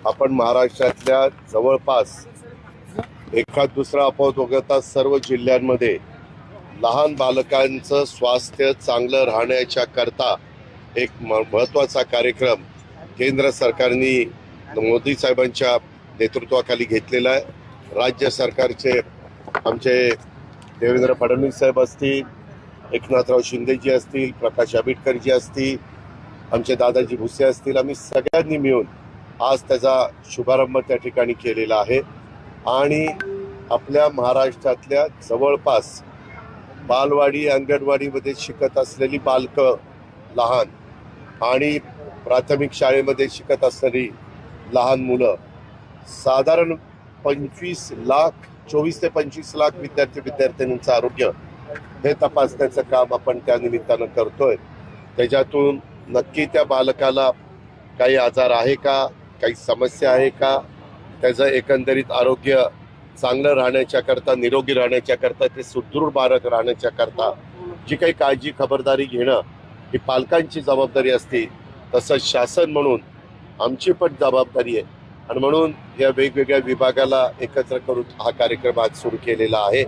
आपण महाराष्ट्रातल्या जवळपास एखाद दुसरा अपवाद वगळता सर्व जिल्ह्यांमध्ये लहान बालकांचं स्वास्थ्य चांगलं राहण्याच्या करता एक महत्त्वाचा कार्यक्रम केंद्र सरकारने मोदी साहेबांच्या नेतृत्वाखाली घेतलेला आहे। राज्य सरकारचे आमचे देवेंद्र फडणवीस साहेब असतील, एकनाथराव शिंदेजी असतील, प्रकाश आंबेडकरजी असतील, आमचे दादाजी भुसे असतील, आम्ही सगळ्यांनी मिळून आज त्याचा शुभारंभ त्या ठिकाणी केलेला आहे। आणि आपल्या महाराष्ट्रातल्या जवळपास बालवाडी अंगणवाडीमध्ये शिकत असलेली बालकं लहान आणि प्राथमिक शाळेमध्ये शिकत असलेली लहान मुलं साधारण 24 ते 25 लाख विद्यार्थ्यांचं आरोग्य हे तपासण्याचं काम आपण त्या निमित्तानं करतोय। त्याच्यातून नक्की त्या बालकाला काही आजार आहे का, काही समस्या आहे का, त्याचं एकंदरीत आरोग्य चांगलं राहण्याच्या करता, निरोगी राहण्याच्या करता, ते सुदृढ बालक राहण्याच्या करता जी काही काळजी खबरदारी घेणं ही पालकांची जबाबदारी असते, तसं शासन म्हणून आमची पण जबाबदारी आहे। आणि म्हणून या वेगवेगळ्या विभागाला एकत्र करून हा कार्यक्रम आज सुरू केलेला आहे।